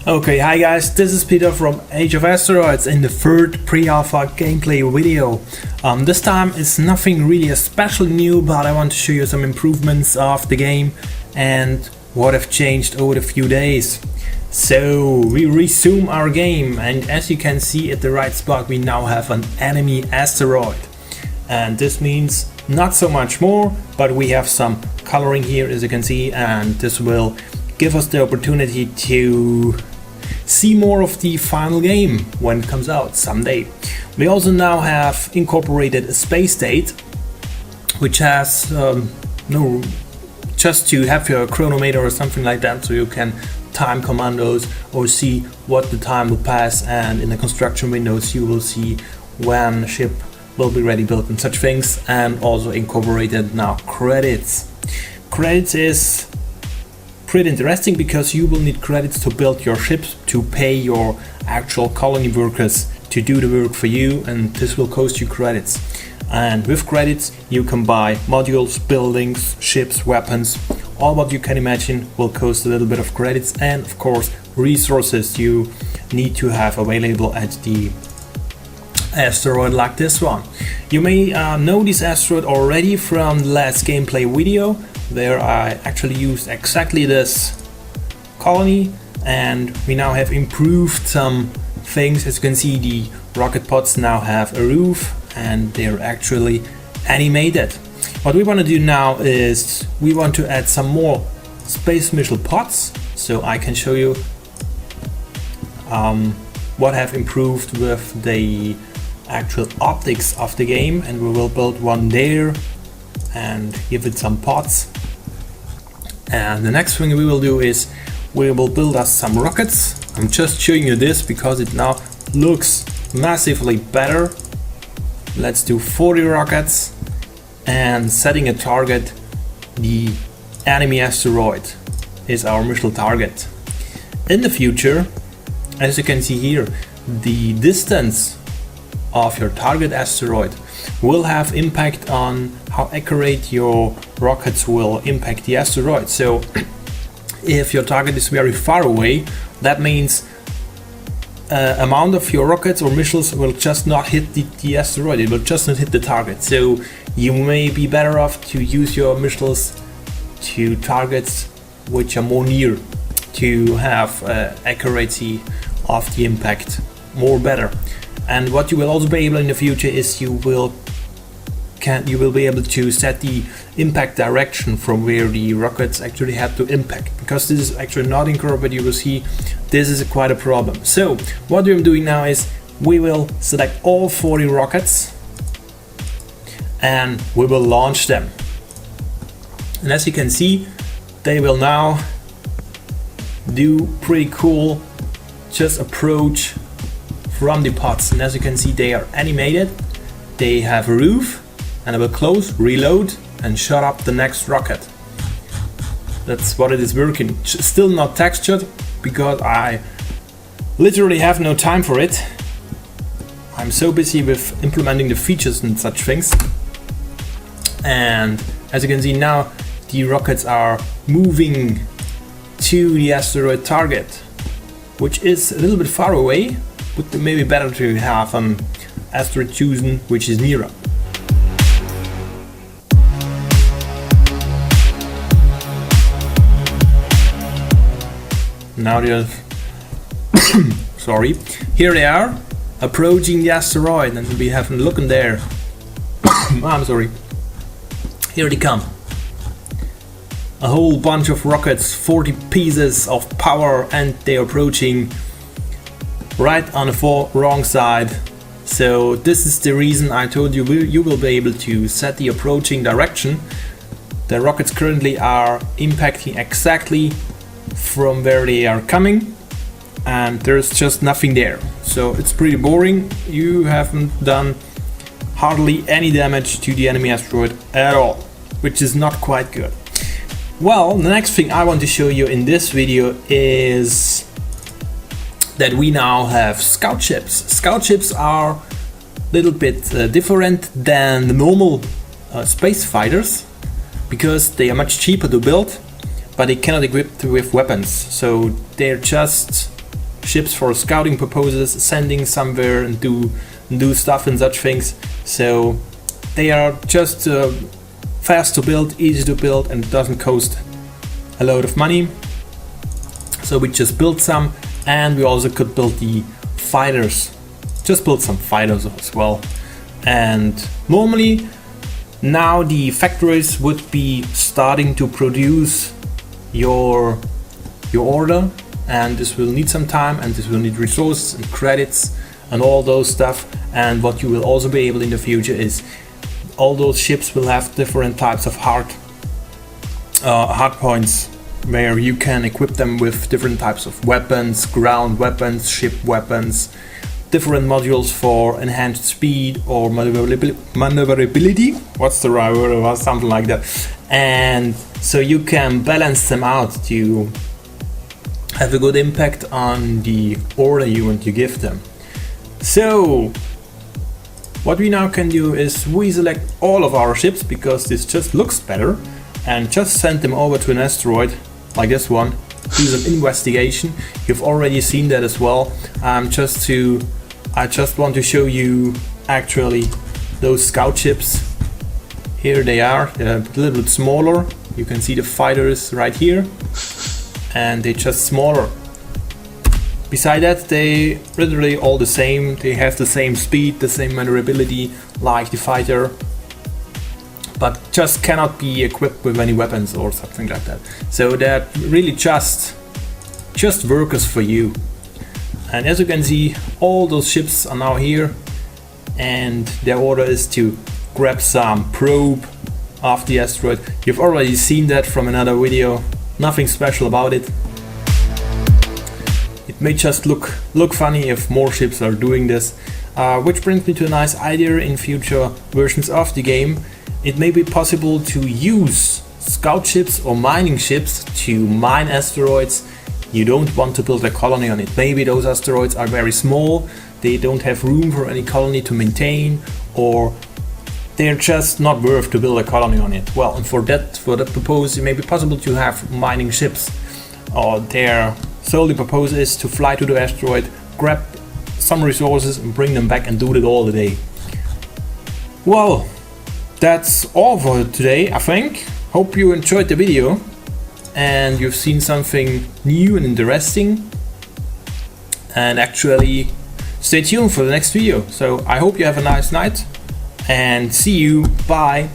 Okay, hi guys, this is Peter from Age of Asteroids in the third pre-alpha gameplay video. This time it's nothing really especially new, but I want to show you some improvements of the game and what have changed over the few days. So we resume our game, and as you can see at the right spot we now have an enemy asteroid. And this means not so much more, but we have some coloring here as you can see, and this will give us the opportunity to see more of the final game when it comes out someday. We also now have incorporated a space state, which has just to have your chronometer or something like that, so you can time commandos or see what the time will pass, and in the construction windows you will see when a ship will be ready built and such things. And also incorporated now credits. Credits is pretty interesting because you will need credits to build your ships, to pay your actual colony workers to do the work for you, and this will cost you credits. And with credits you can buy modules, buildings, ships, weapons, all what you can imagine will cost a little bit of credits, and of course resources you need to have available at the asteroid like this one. You may know this asteroid already from the last gameplay video. There I actually used exactly this colony, and we now have improved some things. As you can see, the rocket pods now have a roof and they're actually animated. What we want to do now is we want to add some more space missile pods, so I can show you what have improved with the actual optics of the game, and we will build one there and give it some pods. And the next thing we will do is we will build us some rockets. I'm just showing you this because it now looks massively better. Let's do 40 rockets and setting a target. The enemy asteroid is our missile target. In the future, as you can see here, the distance of your target asteroid will have impact on how accurate your rockets will impact the asteroid. So if your target is very far away, that means amount of your rockets or missiles will just not hit the asteroid, it will just not hit the target. So you may be better off to use your missiles to targets which are more near, to have accuracy of the impact more better. And what you will also be able in the future is you will be able to set the impact direction from where the rockets actually have to impact, because this is actually not incorporated. You will see this is quite a problem. So what I'm doing now is we will select all 40 rockets and we will launch them. And as you can see, they will now do pretty cool just approach from the pods. And as you can see, they are animated, they have a roof, and I will close, reload, and shut up the next rocket. That's what it is working. Still not textured because I literally have no time for it. I'm so busy with implementing the features and such things. And as you can see now, the rockets are moving to the asteroid target, which is a little bit far away. Would be maybe better to have an asteroid chosen which is nearer. Now they're sorry, here they are approaching the asteroid, and we have a look in there. I'm sorry, here they come, a whole bunch of rockets, 40 pieces of power, and they're approaching right on the wrong side. So this is the reason I told you you will be able to set the approaching direction. The rockets currently are impacting exactly from where they are coming, and there's just nothing there. So it's pretty boring. You haven't done hardly any damage to the enemy asteroid at all, which is not quite good. Well, the next thing I want to show you in this video is that we now have scout ships. Scout ships are a little bit different than the normal space fighters because they are much cheaper to build, but they cannot equip with weapons. So they're just ships for scouting purposes, sending somewhere and do stuff and such things. So they are just fast to build, easy to build, and it doesn't cost a load of money. So we just built some, and we also could build the fighters. Just build some fighters as well. And normally now the factories would be starting to produce your order, and this will need some time, and this will need resources and credits and all those stuff. And what you will also be able in the future is all those ships will have different types of hard points, where you can equip them with different types of weapons, ground weapons, ship weapons, different modules for enhanced speed or maneuverability. What's the right word, or something like that. And so you can balance them out to have a good impact on the order you want to give them. So what we now can do is we select all of our ships, because this just looks better, and just send them over to an asteroid like this one. Do some investigation. You've already seen that as well. I just want to show you actually those scout ships. Here they are. They're a little bit smaller. You can see the fighters right here, and they're just smaller. Beside that, they literally all the same. They have the same speed, the same maneuverability like the fighter, but just cannot be equipped with any weapons or something like that. So they're really just workers for you. And as you can see, all those ships are now here, and their order is to grab some probe of the asteroid. You've already seen that from another video. Nothing special about it. It may just look funny if more ships are doing this, which brings me to a nice idea. In future versions of the game, it may be possible to use scout ships or mining ships to mine asteroids you don't want to build a colony on it. Maybe those asteroids are very small, they don't have room for any colony to maintain, or they're just not worth to build a colony on it. Well, and for that purpose, it may be possible to have mining ships. Their solely purpose is to fly to the asteroid, grab some resources and bring them back and do it all the day. Well, that's all for today, I think. Hope you enjoyed the video and you've seen something new and interesting. And actually, stay tuned for the next video. So I hope you have a nice night and see you. Bye.